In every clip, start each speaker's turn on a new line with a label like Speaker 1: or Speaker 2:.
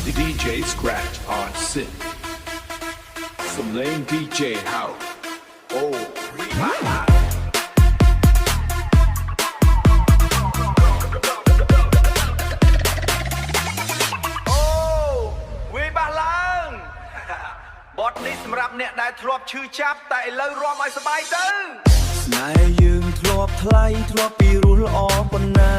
Speaker 1: DJ Scratch on synth. Some lame DJ House. Oh,
Speaker 2: we បាសឡើងបទនេះសម្រាប់អ្នកដែលធ្លាប់ឈឺចាប់តែឥឡូវរាំឲ្យសប្បាយទៅស្នេហ៍យើងធ្លាប់ថ្លៃធ្លាប់ពីរស់ល្អប៉ុណ្ណា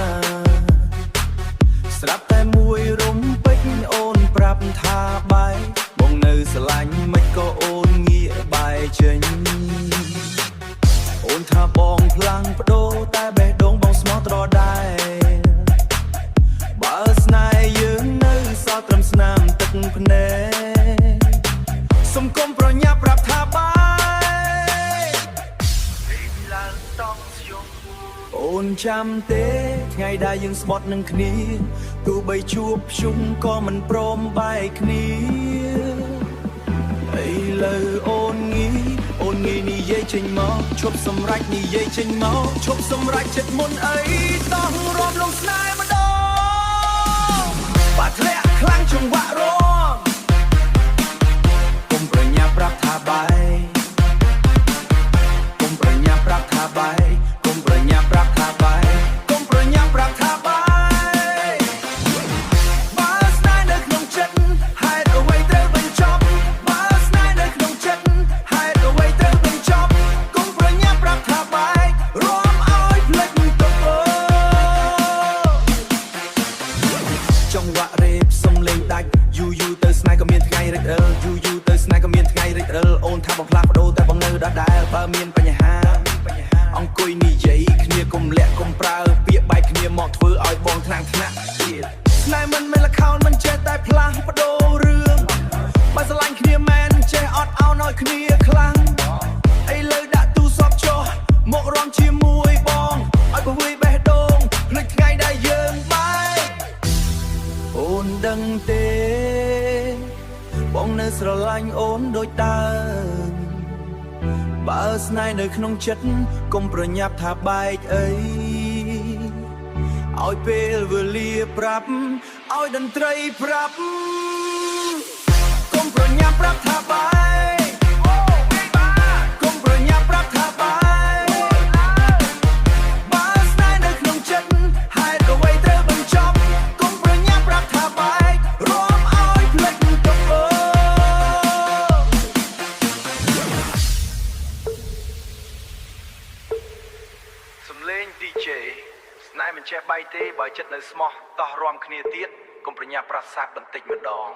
Speaker 2: ស្រាប់តែមួយរំពេចអូនប្រាប់ថាបាយបងនៅស្រឡាញ់មិនក៏អូនងាកបែរចេញអូនថាបងផ្លាំងបដូរតែបេះដូងបងស្មោះត្រដែរបើស្នេហ៍យើងនៅសល់ត្រឹមស្នាមទឹកភ្នែកសុំកុំប្រញាប់ប្រាប់ថាបាយឡើងតង់ស្យំអូនចាំទេថ្ងៃដែលយើងស្បត់នឹងគ្នាទោះបីជួបភ្ជុំក៏មិនព្រមបែកគ្នាឥឡូវអូនងាយនិយាយចេញមកឈប់សម្រេចនិយាយចេញមកឈប់សម្រេចចិត្តមុនអីតោះរាប់លងស្នេហ៍ម្ដងបាត់ធ្លាក់ខ្លាំងចង្វាក់រំកុំប្រញាប់ប្រាប់ថាបាយកុំប្រញាប់ប្រាប់ថាបាយកុំប្រញាប់ប្រាប់ថាបាយកុំប្រញាប់ប្រាប់ថាបាយបើស្នេហ៍នៅក្នុងចិត្តហេតុអ្វីត្រូវបញ្ចប់បើស្នេហ៍នៅក្នុងចិត្តហេតុអ្វីត្រូវបញ្ចប់កុំប្រញាប់ប្រាប់ថាបាយរួមឲ្យភ្លេចទុកចង្វាក់រេបសំលេងដាច់យូរទៅស្នេហ៍ក៏មានថ្ងៃរិចរិលយូរទៅស្នេហ៍ក៏មានថ្ងៃរិចរិលអូនថាបងផ្លាស់ប្ដូរតែបងនៅដដែលបើមានបញ្ហាអង្គុយនិយាយគ្នាកុំលាក់កុំប្រើពាក្យបែកគ្នាមកធ្វើឲ្យបងថ្នាក់ទៀតស្នេហ៍មិនមែនល្ខោនមិនចេះតែផ្លាស់ប្ដូររឿងបើស្រឡាញ់គ្នាមែនចេះអត់ឱនឲ្យគ្នាខ្លាំងឥឡូវដាក់ទូសពចុះមករំជាមួយបងឲ្យពវាយបេះដូងភ្លេចថ្ងៃដែលយើងបែកអូនដឹងទេបងនៅស្រឡាញ់អូនដូចដើមបើស្នេហ៍នៅក្នុងចិត្តកុំប្រញាប់ថាបែកអីឲ្យពេលវេលាប្រាប់ឲ្យតន្ត្រីប្រាប់កុំប្រញាប់ប្រាប់ថាបែកកុំប្រញាប់ប្រាប់ថាបែកបើស្នេហ៍នៅក្នុងចិត្តហេតុអ្វីត្រូវបញ្ចប់កុំប្រញាប់ប្រាប់ថាបែករួមឲ្យភ្លេចទុកសំឡេង DJ ស្នេហ៍មិនចេះបែកទេបើចិត្តនៅស្មោះតោះរាំគ្នាទៀតកុំប្រញាប់ប្រាសាទបន្តិចម្ដង